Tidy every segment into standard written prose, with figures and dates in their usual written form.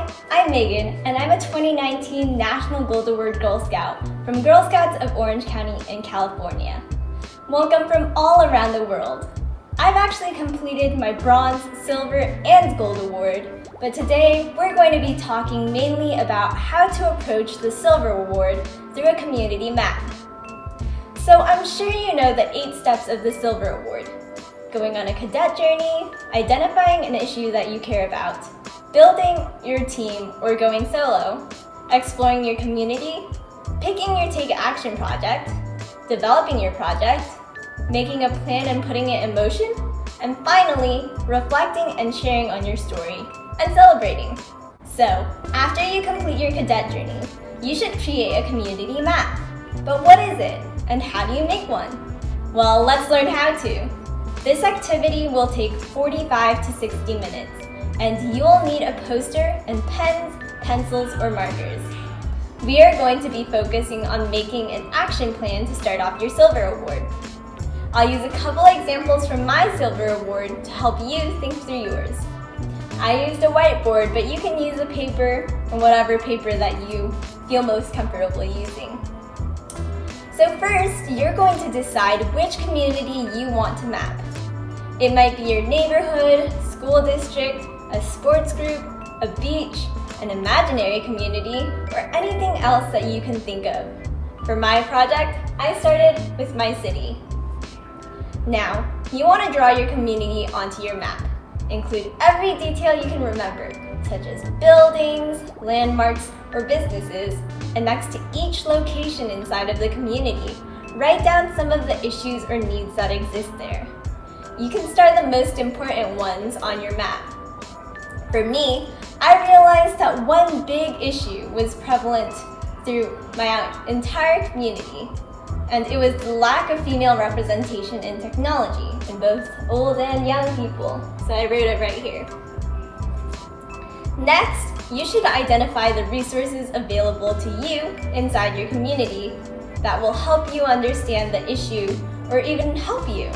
Hi, I'm Megan, and I'm a 2019 National Gold Award Girl Scout from Girl Scouts of Orange County in California. Welcome from all around the world. I've actually completed my bronze, silver, and gold award, but today we're going to be talking mainly about how to approach the silver award through a community map. So I'm sure you know the 8 steps of the silver award. Going on a cadet journey, identifying an issue that you care about, building your team or going solo, exploring your community, picking your take action project, developing your project, making a plan and putting it in motion, and finally, reflecting and sharing on your story and celebrating. So, after you complete your cadet journey, you should create a community map. But what is it, and how do you make one? Well, let's learn how to. This activity will take 45 to 60 minutes, and you will need a poster and pens, pencils, or markers. We are going to be focusing on making an action plan to start off your silver award. I'll use a couple examples from my silver award to help you think through yours. I used a whiteboard, but you can use a paper or whatever paper that you feel most comfortable using. So first, you're going to decide which community you want to map. It might be your neighborhood, school district, a sports group, a beach, an imaginary community, or anything else that you can think of. For my project, I started with my city. Now, you want to draw your community onto your map. Include every detail you can remember, such as buildings, landmarks, or businesses, and next to each location inside of the community, write down some of the issues or needs that exist there. You can start the most important ones on your map. For me, I realized that one big issue was prevalent through my entire community, and it was the lack of female representation in technology in both old and young people. So I wrote it right here. Next, you should identify the resources available to you inside your community that will help you understand the issue or even help you.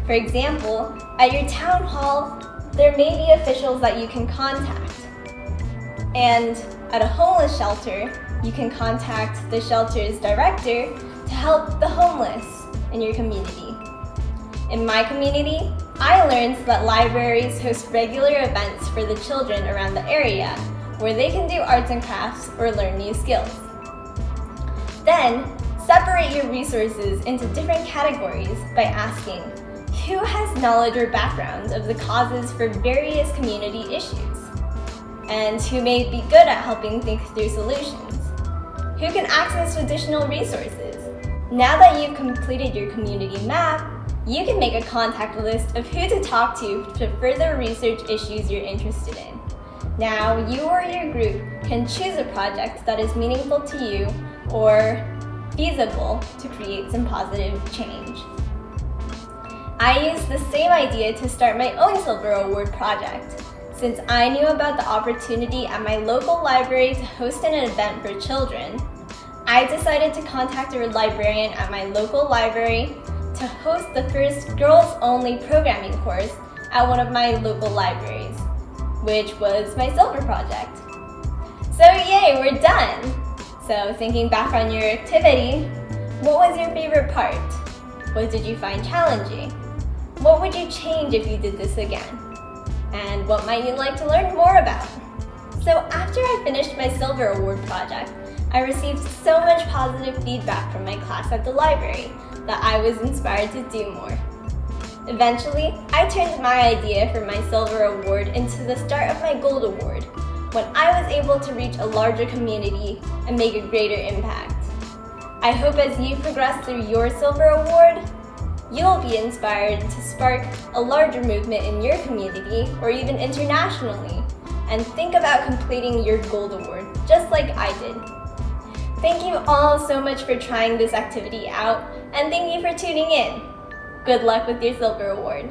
For example, at your town hall, there may be officials that you can contact. And at a homeless shelter, you can contact the shelter's director to help the homeless in your community. In my community, I learned that libraries host regular events for the children around the area where they can do arts and crafts or learn new skills. Then, separate your resources into different categories by asking, who has knowledge or background of the causes for various community issues? And who may be good at helping think through solutions? Who can access additional resources? Now that you've completed your community map, you can make a contact list of who to talk to further research issues you're interested in. Now, you or your group can choose a project that is meaningful to you or feasible to create some positive change. I used the same idea to start my own Silver Award project. Since I knew about the opportunity at my local library to host an event for children, I decided to contact a librarian at my local library to host the first girls-only programming course at one of my local libraries, which was my Silver project. So yay, we're done! So thinking back on your activity, what was your favorite part? What did you find challenging? What would you change if you did this again? And what might you like to learn more about? So after I finished my Silver Award project, I received so much positive feedback from my class at the library that I was inspired to do more. Eventually, I turned my idea for my Silver Award into the start of my Gold Award, when I was able to reach a larger community and make a greater impact. I hope as you progress through your Silver Award, you'll be inspired to spark a larger movement in your community or even internationally, and think about completing your Gold Award, just like I did. Thank you all so much for trying this activity out, and thank you for tuning in. Good luck with your Silver Award.